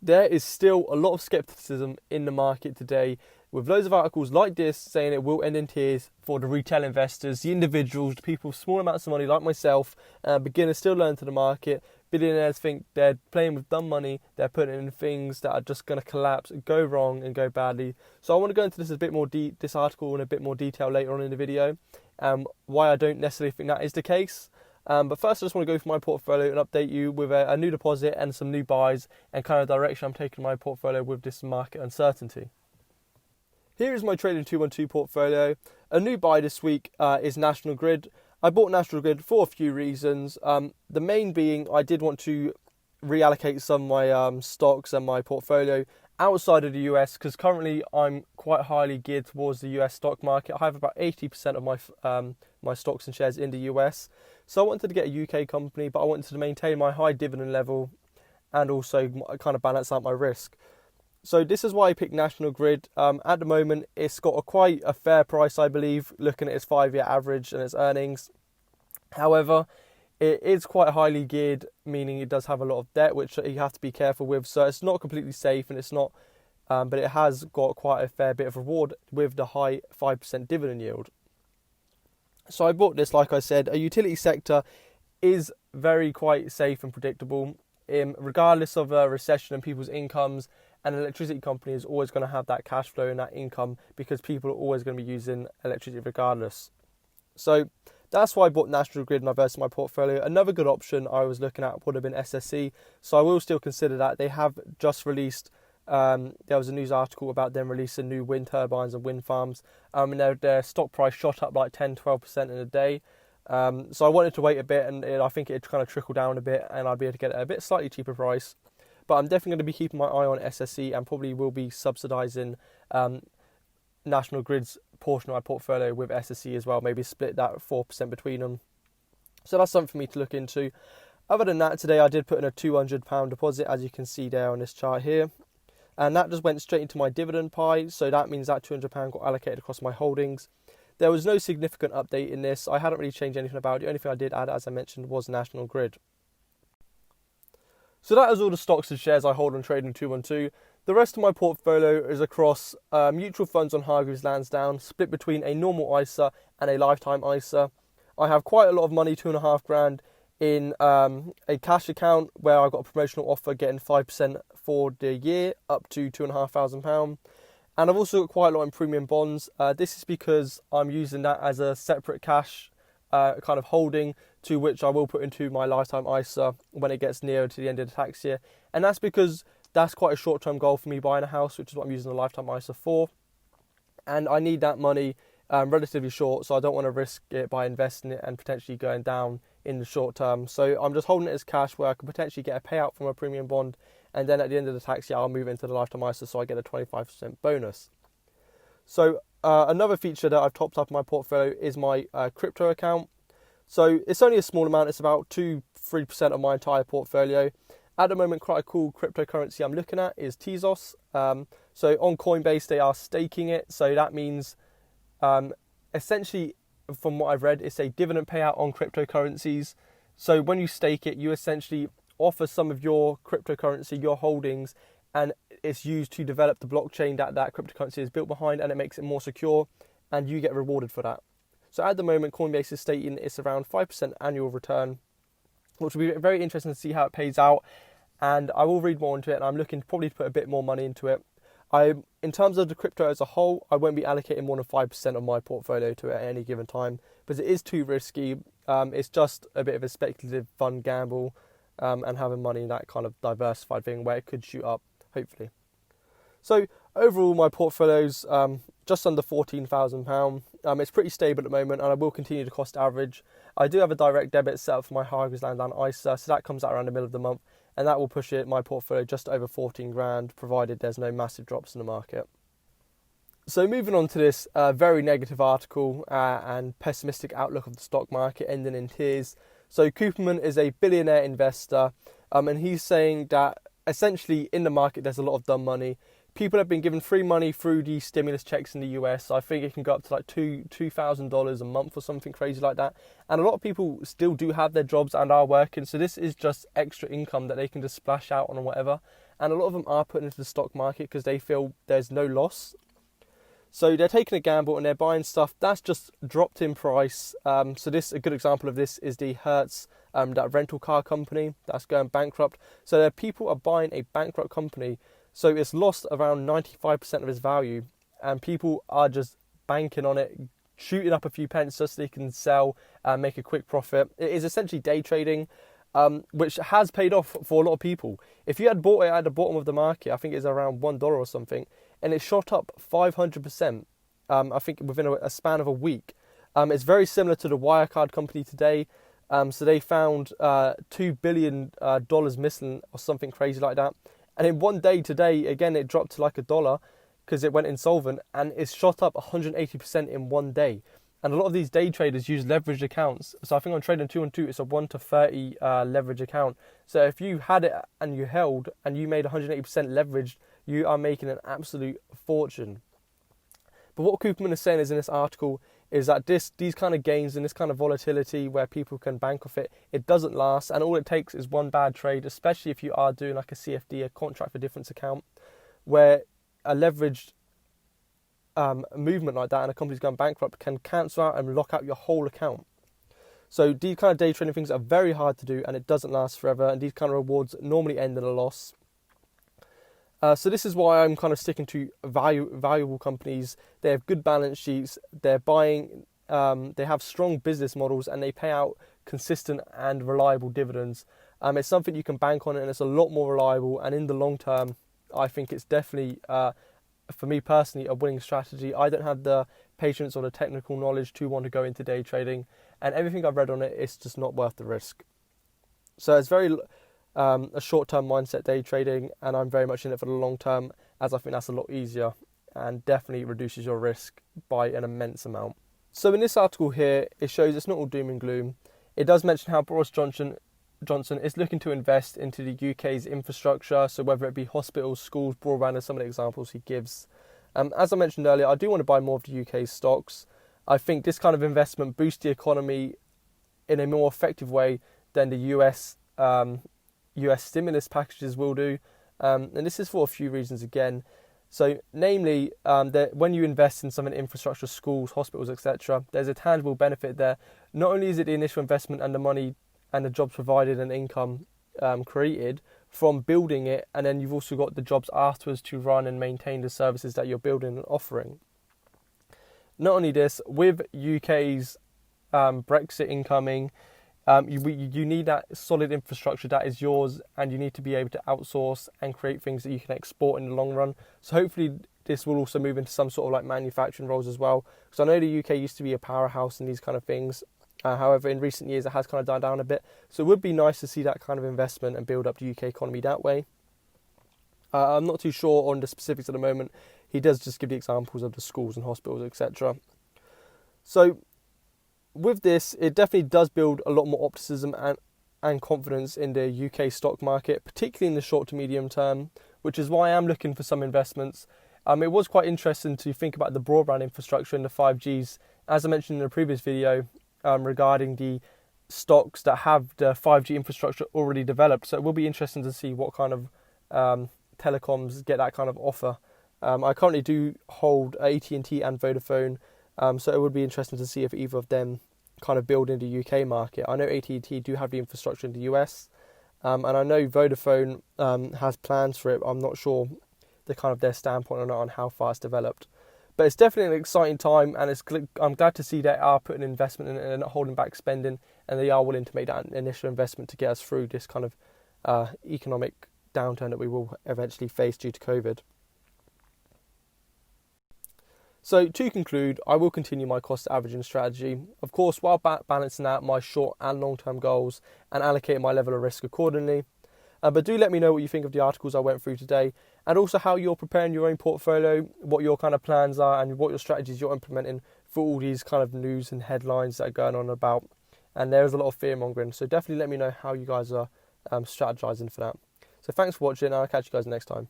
there is still a lot of skepticism in the market today, with loads of articles like this saying it will end in tears for the retail investors, the individuals, the people with small amounts of money like myself, beginners still learn to the market. Billionaires think they're playing with dumb money, they're putting in things that are just going to collapse, go wrong and go badly. So I want to go into this a bit more this article in a bit more detail later on in the video, why I don't necessarily think that is the case. But first I just want to go through my portfolio and update you with a new deposit and some new buys and kind of direction I'm taking my portfolio with this market uncertainty. Here is my Trading 212 portfolio. A new buy this week is National Grid. I bought National Grid for a few reasons. The main being I did want to reallocate some of my stocks and my portfolio outside of the US, because currently I'm quite highly geared towards the US stock market. I have about 80% of my stocks and shares in the US. So I wanted to get a UK company, but I wanted to maintain my high dividend level and also kind of balance out my risk. So this is why I picked National Grid. At the moment, it's got quite a fair price, I believe, looking at its 5-year average and its earnings. However, it is quite highly geared, meaning it does have a lot of debt, which you have to be careful with. So it's not completely safe, and it's not, but it has got quite a fair bit of reward with the high 5% dividend yield. So I bought this, like I said. A utility sector is very quite safe and predictable, regardless of a recession and people's incomes. An electricity company is always going to have that cash flow and that income because people are always going to be using electricity regardless. So that's why I bought National Grid and diversified my portfolio. Another good option I was looking at would have been SSE. So I will still consider that. They have just released, there was a news article about them releasing new wind turbines and wind farms. And their stock price shot up like 10-12% in a day. So I wanted to wait a bit, and I think it kind of trickled down a bit and I'd be able to get it at a bit slightly cheaper price. But I'm definitely going to be keeping my eye on SSE and probably will be subsidising National Grid's portion of my portfolio with SSE as well. Maybe split that 4% between them. So that's something for me to look into. Other than that, today I did put in a £200 deposit, as you can see there on this chart here. And that just went straight into my dividend pie. So that means that £200 got allocated across my holdings. There was no significant update in this. I hadn't really changed anything about it. The only thing I did add, as I mentioned, was National Grid. So that is all the stocks and shares I hold on Trading 212. The rest of my portfolio is across mutual funds on Hargreaves Lansdown, split between a normal ISA and a lifetime ISA. I have quite a lot of money, $2,500, in a cash account where I got a promotional offer getting 5% for the year, up to £2,500. And I've also got quite a lot in premium bonds. This is because I'm using that as a separate cash kind of holding, to which I will put into my lifetime ISA when it gets nearer to the end of the tax year. And that's because that's quite a short-term goal for me, buying a house, which is what I'm using the lifetime ISA for. And I need that money relatively short, so I don't want to risk it by investing it and potentially going down in the short term. So I'm just holding it as cash where I could potentially get a payout from a premium bond, and then at the end of the tax year I'll move into the lifetime ISA, so I get a 25% bonus. So another feature that I've topped up in my portfolio is my crypto account. So it's only a small amount, it's about 2-3% of my entire portfolio. At the moment, quite a cool cryptocurrency I'm looking at is Tezos. So on Coinbase, they are staking it. So that means, essentially, from what I've read, it's a dividend payout on cryptocurrencies. So when you stake it, you essentially offer some of your cryptocurrency, your holdings, and it's used to develop the blockchain that cryptocurrency is built behind, and it makes it more secure, and you get rewarded for that. So at the moment, Coinbase is stating it's around 5% annual return, which will be very interesting to see how it pays out. And I will read more into it, and I'm looking probably to put a bit more money into it. In terms of the crypto as a whole, I won't be allocating more than 5% of my portfolio to it at any given time, because it is too risky. It's just a bit of a speculative, fun gamble, and having money in that kind of diversified thing where it could shoot up, hopefully. So overall, my portfolio's just under £14,000. It's pretty stable at the moment, and I will continue to cost average. I do have a direct debit set up for my Hargreaves Lansdown ISA, so that comes out around the middle of the month, and that will push my portfolio just over £14,000, provided there's no massive drops in the market. So moving on to this very negative article and pessimistic outlook of the stock market ending in tears. So Cooperman is a billionaire investor, and he's saying that essentially in the market there's a lot of dumb money. People have been given free money through the stimulus checks in the US. I think it can go up to like $2,000 a month or something crazy like that. And a lot of people still do have their jobs and are working. So this is just extra income that they can just splash out on or whatever. and a lot of them are putting into the stock market because they feel there's no loss. So they're taking a gamble and they're buying stuff that's just dropped in price. So a good example of this is the Hertz, that rental car company that's going bankrupt. So people are buying a bankrupt company, so it's lost around 95% of its value, and people are just banking on it, shooting up a few pence just so they can sell and make a quick profit. It is essentially day trading, which has paid off for a lot of people. If you had bought it at the bottom of the market, I think it's around $1 or something, and it shot up 500%, I think within a span of a week. It's very similar to the Wirecard company today. So they found $2 billion missing or something crazy like that. And in one day today, again, it dropped to like $1 because it went insolvent, and it's shot up 180% in one day. And a lot of these day traders use leveraged accounts. So I think on Trading 212, it's a 1 to 30 leverage account. So if you had it and you held and you made 180% leveraged, you are making an absolute fortune. But what Cooperman is saying is in this article is that these kind of gains and this kind of volatility where people can bank off it, it doesn't last, and all it takes is one bad trade, especially if you are doing like a CFD, a contract for difference account, where a leveraged movement like that and a company's going bankrupt can cancel out and lock out your whole account. So these kind of day trading things are very hard to do, and it doesn't last forever, and these kind of rewards normally end in a loss. So this is why I'm kind of sticking to valuable companies. They have good balance sheets, they're buying, they have strong business models, and they pay out consistent and reliable dividends. It's something you can bank on, and it's a lot more reliable, and in the long term, I think it's definitely, for me personally, a winning strategy. I don't have the patience or the technical knowledge to want to go into day trading, and everything I've read on it is just not worth the risk. So it's very a short-term mindset day trading, and I'm very much in it for the long term, as I think that's a lot easier and definitely reduces your risk by an immense amount. So in this article here, it shows it's not all doom and gloom. It does mention how Boris Johnson is looking to invest into the UK's infrastructure, so whether it be hospitals, schools, broadband, and some of the examples he gives. As I mentioned earlier, I do want to buy more of the UK's stocks. I think this kind of investment boosts the economy in a more effective way than the US stimulus packages will do, and this is for a few reasons again. So namely, that when you invest in some of the infrastructure, schools, hospitals, etc., there's a tangible benefit there. Not only is it the initial investment and the money and the jobs provided and income created from building it, and then you've also got the jobs afterwards to run and maintain the services that you're building and offering. Not only this, with UK's Brexit incoming, you need that solid infrastructure that is yours, and you need to be able to outsource and create things that you can export in the long run. So hopefully this will also move into some sort of like manufacturing roles as well, because I know the UK used to be a powerhouse in these kind of things. However, in recent years it has kind of died down a bit, so it would be nice to see that kind of investment and build up the UK economy that way. I'm not too sure on the specifics at the moment. He does just give the examples of the schools and hospitals, etc. So with this, it definitely does build a lot more optimism and confidence in the UK stock market, particularly in the short to medium term, which is why I am looking for some investments. It was quite interesting to think about the broadband infrastructure and the 5Gs, as I mentioned in a previous video, regarding the stocks that have the 5G infrastructure already developed. So it will be interesting to see what kind of telecoms get that kind of offer. I currently do hold AT&T and Vodafone, so it would be interesting to see if either of them kind of build in the UK market. I know AT&T do have the infrastructure in the US, and I know Vodafone has plans for it. I'm not sure the kind of their standpoint on how far it's developed. But it's definitely an exciting time, and I'm glad to see they are putting investment in it and they're not holding back spending, and they are willing to make that initial investment to get us through this kind of economic downturn that we will eventually face due to COVID. So to conclude, I will continue my cost averaging strategy, of course, while balancing out my short and long-term goals and allocating my level of risk accordingly. But do let me know what you think of the articles I went through today, and also how you're preparing your own portfolio, what your kind of plans are, and what your strategies you're implementing for all these kind of news and headlines that are going on about. And there's a lot of fear mongering, so definitely let me know how you guys are strategizing for that. So thanks for watching, and I'll catch you guys next time.